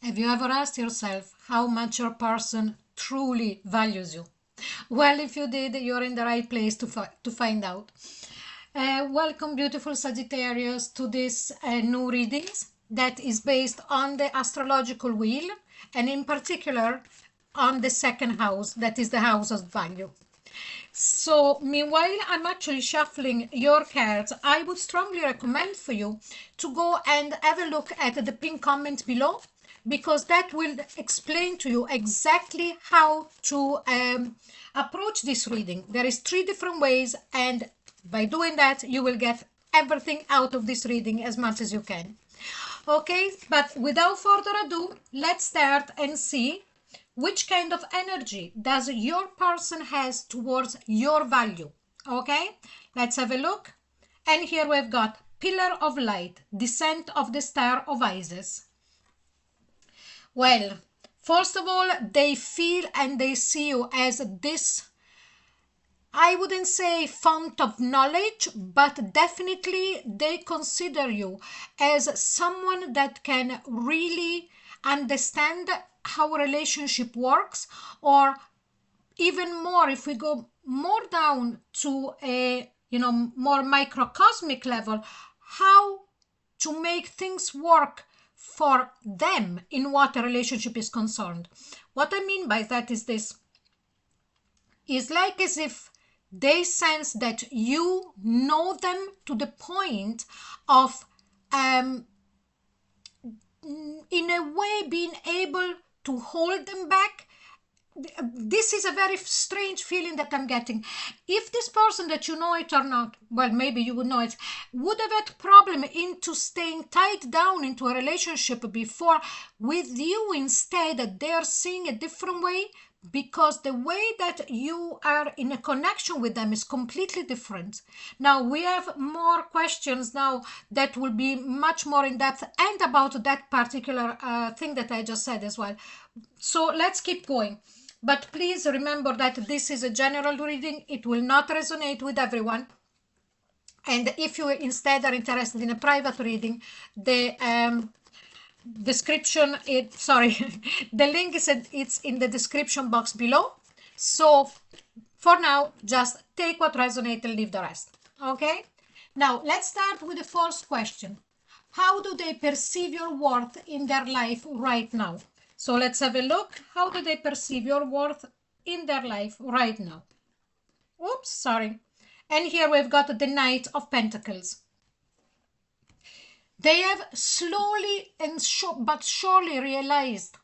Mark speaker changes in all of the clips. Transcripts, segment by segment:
Speaker 1: Have you ever asked yourself how much your person truly values you? Well, if you did, you're in the right place to find out. Welcome, beautiful Sagittarius, to this new readings that is based on the astrological wheel and in particular on the second house, that is the house of value. So, meanwhile, I'm actually shuffling your cards. I would strongly recommend for you to go and have a look at the pinned comment below because that will explain to you exactly how to approach this reading. There is 3 different ways, and by doing that, you will get everything out of this reading as much as you can. Okay, but without further ado, let's start and see which kind of energy does your person has towards your value. Okay, let's have a look. And here we've got Pillar of Light, Descent of the Star of Isis. Well, first of all, they feel and they see you as this, I wouldn't say font of knowledge, but definitely they consider you as someone that can really understand how a relationship works, or even more, if we go more down to a more microcosmic level, how to make things work for them in what a relationship is concerned. What I mean by that is this: is like as if they sense that you know them to the point of in a way being able to hold them back. This is a very strange feeling that I'm getting. If this person, that you know it or not, well, maybe you would know it, would have had problem into staying tied down into a relationship before, with you instead they're seeing a different way, because the way that you are in a connection with them is completely different. Now we have more questions now that will be much more in depth and about that particular thing that I just said as well. So let's keep going. But please remember that this is a general reading. It will not resonate with everyone. And if you instead are interested in a private reading, the description, the link is it's in the description box below. So for now, just take what resonates and leave the rest. Okay? Now let's start with the first question. How do they perceive your worth in their life right now? So let's have a look. How do they perceive your worth in their life right now? Oops, sorry. And here we've got the Knight of Pentacles. They have slowly but surely realized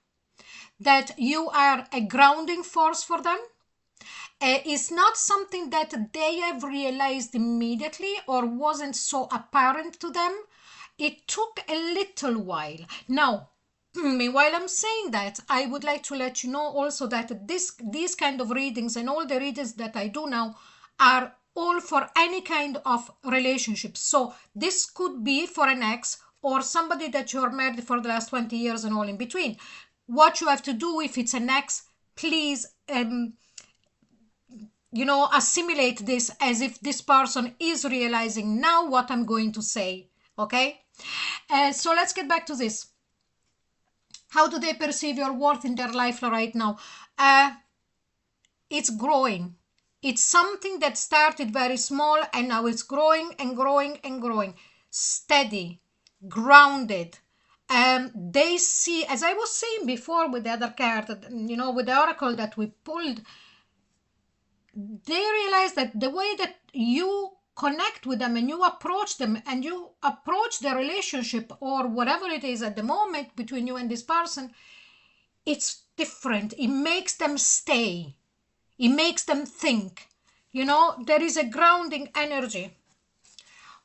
Speaker 1: that you are a grounding force for them. It's not something that they have realized immediately or wasn't so apparent to them. It took a little while. Now, meanwhile I'm saying that, I would like to let you know also that these kind of readings and all the readings that I do now are all for any kind of relationship. So this could be for an ex or somebody that you're married for the last 20 years and all in between. What you have to do, if it's an ex, please assimilate this as if this person is realizing now what I'm going to say. Okay, so let's get back to this. How do they perceive your worth in their life right now? It's growing. It's something that started very small and now it's growing and growing and growing. Steady, grounded. They see, as I was saying before with the other card, with the oracle that we pulled, they realize that the way that you connect with them and you approach them and you approach the relationship or whatever it is at the moment between you and this person, it's different. It makes them stay. It makes them think. There is a grounding energy.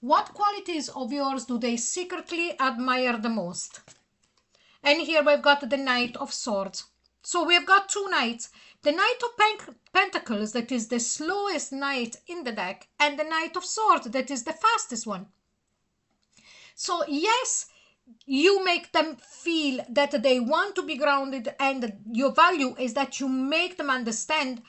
Speaker 1: What qualities of yours do they secretly admire the most? And here we've got the Knight of Swords. So we've got 2 knights. The Knight of Pentacles, that is the slowest knight in the deck, and the Knight of Swords, that is the fastest one. So yes, you make them feel that they want to be grounded, and your value is that you make them understand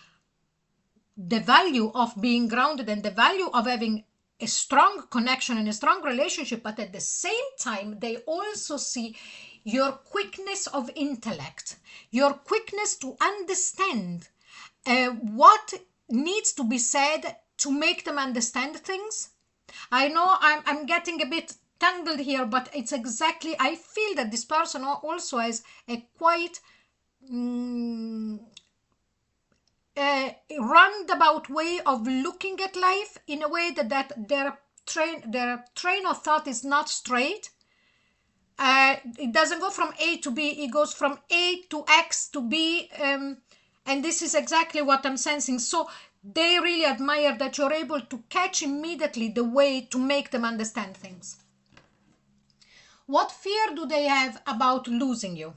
Speaker 1: the value of being grounded and the value of having a strong connection and a strong relationship. But at the same time, they also see your quickness of intellect, your quickness to understand what needs to be said to make them understand things. I know I'm getting a bit tangled here, but it's exactly, I feel that this person also has a quite a roundabout way of looking at life, in a way that their train of thought is not straight. It doesn't go from A to B, it goes from A to X to B, and this is exactly what I'm sensing. So they really admire that you're able to catch immediately the way to make them understand things. What fear do they have about losing you?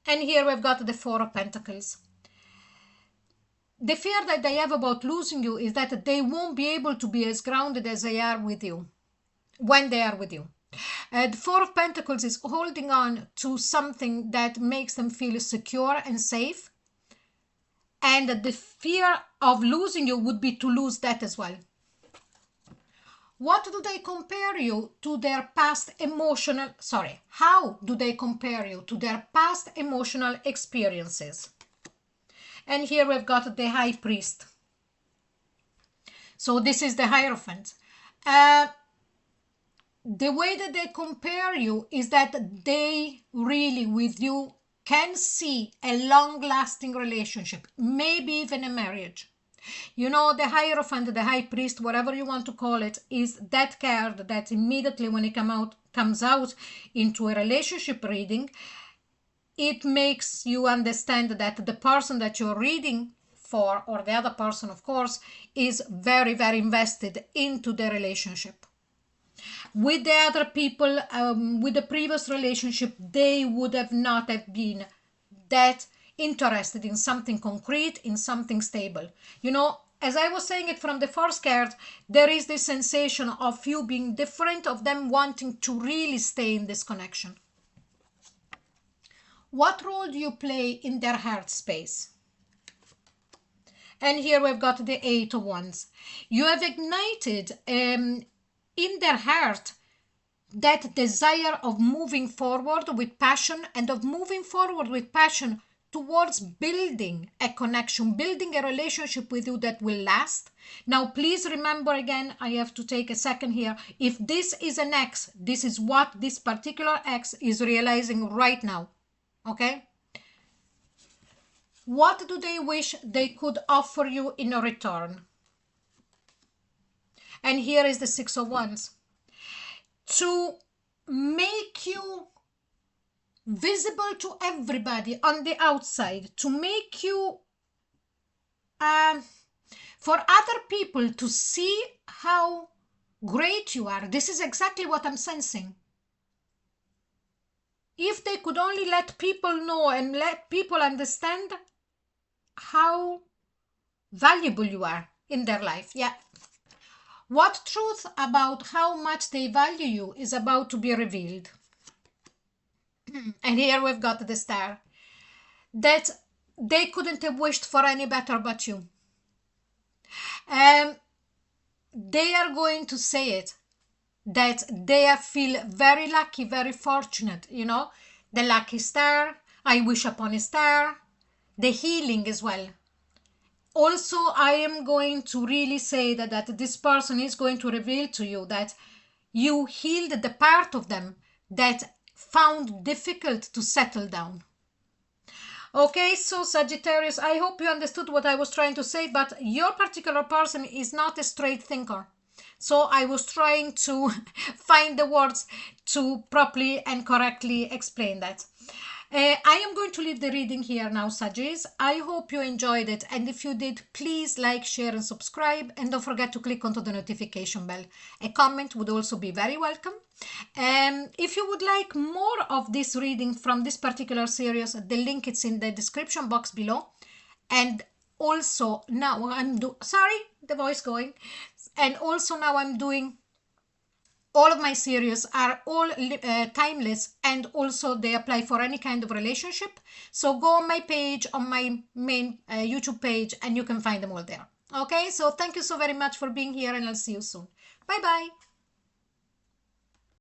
Speaker 1: And here we've got the Four of Pentacles. The fear that they have about losing you is that they won't be able to be as grounded as they are with you when they are with you. The Four of Pentacles is holding on to something that makes them feel secure and safe. And the fear of losing you would be to lose that as well. What do they compare you to their past emotional, how do they compare you to their past emotional experiences? And here we've got the High Priest. So this is the Hierophant. The way that they compare you is that they really, with you, can see a long-lasting relationship, maybe even a marriage. You know, the Hierophant, the High Priest, whatever you want to call it, is that card that immediately when it comes out into a relationship reading, it makes you understand that the person that you're reading for, or the other person, of course, is very, very invested into the relationship. With the other people, with the previous relationship, they would have not have been that interested in something concrete, in something stable. You know, as I was saying it from the first card, there is this sensation of you being different, of them wanting to really stay in this connection. What role do you play in their heart space? And here we've got the Eight of Wands. You have ignited in their heart that desire of moving forward with passion, and of moving forward with passion towards building a connection, building a relationship with you that will last. Now, please remember again, I have to take a second here. If this is an ex, this is what this particular ex is realizing right now. Okay? What do they wish they could offer you in a return? And here is the Six of Wands. To make you visible to everybody on the outside, to make you, for other people to see how great you are. This is exactly what I'm sensing. If they could only let people know and let people understand how valuable you are in their life. Yeah. What truth about how much they value you is about to be revealed? And here we've got the Star. That they couldn't have wished for any better but you. They are going to say it, that they feel very lucky, very fortunate, you know, the lucky star, I wish upon a star, the healing as well. Also, I am going to really say that this person is going to reveal to you that you healed the part of them that found difficult to settle down. Okay, so Sagittarius, I hope you understood what I was trying to say, but your particular person is not a straight thinker. So I was trying to find the words to properly and correctly explain that. I am going to leave the reading here now, Sagittarius. I hope you enjoyed it, and if you did, please like, share and subscribe, and don't forget to click onto the notification bell. A comment would also be very welcome. If you would like more of this reading from this particular series, the link is in the description box below. And also now I'm doing all of my series are all timeless, and also they apply for any kind of relationship. So go on my page, on my main YouTube page, and you can find them all there. Okay, so thank you so very much for being here, and I'll see you soon. Bye bye.